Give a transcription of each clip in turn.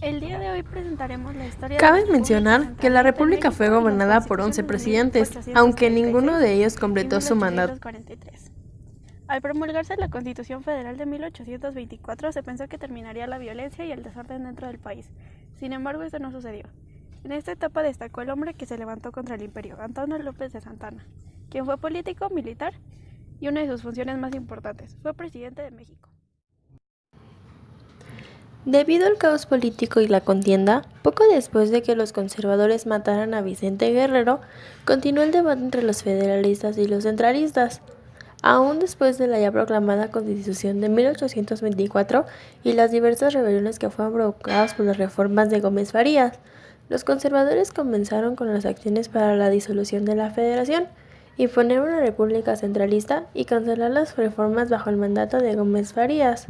El día de hoy presentaremos la historia Cabe de la mencionar que la República fue gobernada por 11 11 presidentes, aunque ninguno de ellos completó su mandato. Al promulgarse la Constitución Federal de 1824, se pensó que terminaría la violencia y el desorden dentro del país. Sin embargo, esto no sucedió. En esta etapa destacó el hombre que se levantó contra el imperio, Antonio López de Santana, quien fue político, militar y una de sus funciones más importantes, fue presidente de México. Debido al caos político y la contienda, poco después de que los conservadores mataran a Vicente Guerrero, continuó el debate entre los federalistas y los centralistas. Aún después de la ya proclamada Constitución de 1824 y las diversas rebeliones que fueron provocadas por las reformas de Gómez Farías, los conservadores comenzaron con las acciones para la disolución de la Federación, imponer una república centralista y cancelar las reformas bajo el mandato de Gómez Farías.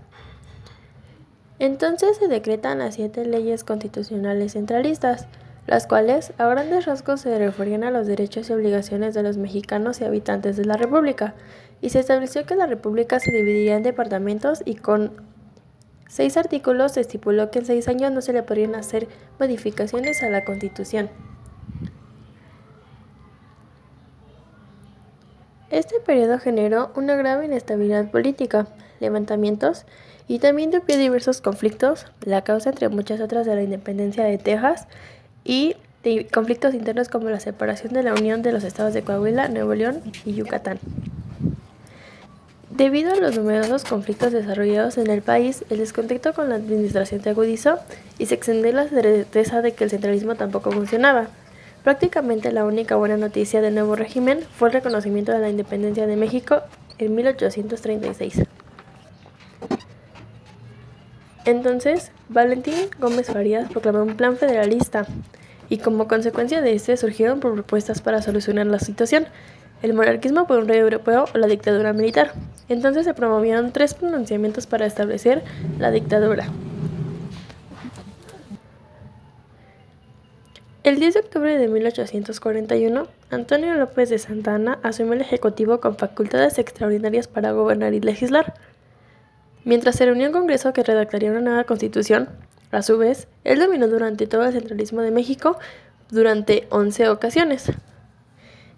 Entonces se decretan las 7 leyes constitucionales centralistas, las cuales a grandes rasgos se referían a los derechos y obligaciones de los mexicanos y habitantes de la República, y se estableció que la República se dividiría en departamentos y con 6 artículos se estipuló que en 6 años no se le podrían hacer modificaciones a la Constitución. Este periodo generó una grave inestabilidad política, levantamientos y también dio pie a diversos conflictos, la causa entre muchas otras de la independencia de Texas y de conflictos internos como la separación de la Unión de los estados de Coahuila, Nuevo León y Yucatán. Debido a los numerosos conflictos desarrollados en el país, el descontento con la administración se agudizó y se extendió la certeza de que el centralismo tampoco funcionaba. Prácticamente la única buena noticia del nuevo régimen fue el reconocimiento de la independencia de México en 1836. Entonces, Valentín Gómez Farías proclamó un plan federalista y como consecuencia de este surgieron propuestas para solucionar la situación: el monarquismo por un rey europeo o la dictadura militar. Entonces se promovieron 3 pronunciamientos para establecer la dictadura. El 10 de octubre de 1841, Antonio López de Santana asumió el Ejecutivo con facultades extraordinarias para gobernar y legislar. Mientras se reunió un Congreso que redactaría una nueva Constitución, a su vez, él dominó durante todo el centralismo de México durante 11 ocasiones.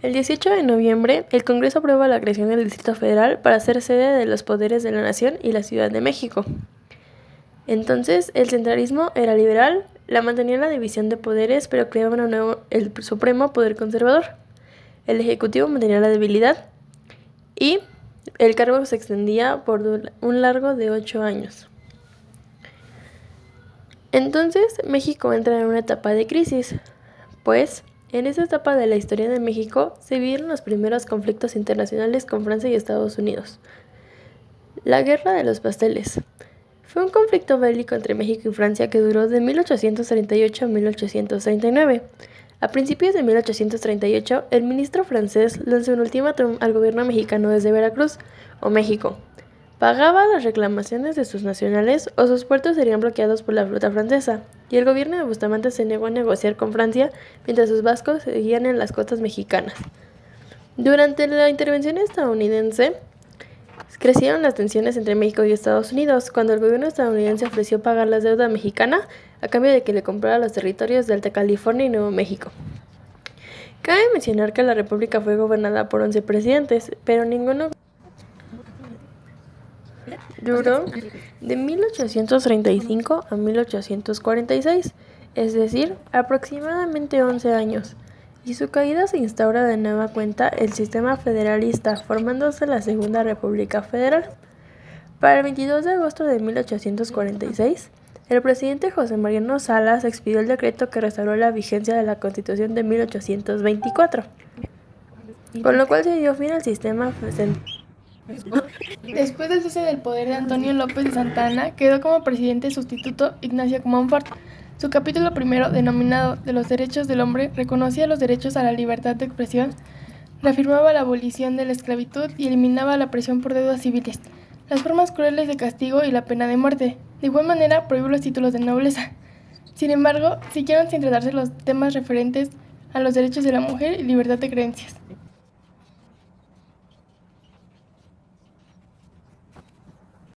El 18 de noviembre, el Congreso aprueba la creación del Distrito Federal para ser sede de los poderes de la Nación y la Ciudad de México. Entonces, el centralismo era liberal, la mantenía la división de poderes, pero creaba el Supremo Poder Conservador. El Ejecutivo mantenía la debilidad y el cargo se extendía por un largo de 8 años. Entonces, México entra en una etapa de crisis, pues en esta etapa de la historia de México se vivieron los primeros conflictos internacionales con Francia y Estados Unidos. La Guerra de los Pasteles fue un conflicto bélico entre México y Francia que duró de 1838 a 1839. A principios de 1838, el ministro francés lanzó un ultimátum al gobierno mexicano desde Veracruz, o México. Pagaba las reclamaciones de sus nacionales o sus puertos serían bloqueados por la flota francesa, y el gobierno de Bustamante se negó a negociar con Francia mientras sus barcos seguían en las costas mexicanas. Durante la intervención estadounidense, crecieron las tensiones entre México y Estados Unidos cuando el gobierno estadounidense ofreció pagar la deuda mexicana a cambio de que le comprara los territorios de Alta California y Nuevo México. Cabe mencionar que la República fue gobernada por 11 presidentes, pero ninguno duró de 1835 a 1846, es decir, aproximadamente 11 años, y su caída se instaura de nueva cuenta el sistema federalista, formándose la Segunda República Federal. Para el 22 de agosto de 1846, el presidente José Mariano Salas expidió el decreto que restauró la vigencia de la Constitución de 1824, con lo cual se dio fin al sistema federalista. Después del cese del poder de Antonio López de Santana, quedó como presidente sustituto Ignacio Comonfort. Su capítulo primero, denominado de los derechos del hombre, reconocía los derechos a la libertad de expresión, reafirmaba la abolición de la esclavitud y eliminaba la prisión por deudas civiles, las formas crueles de castigo y la pena de muerte. De igual manera, prohibió los títulos de nobleza. Sin embargo, siguieron sin tratarse los temas referentes a los derechos de la mujer y libertad de creencias.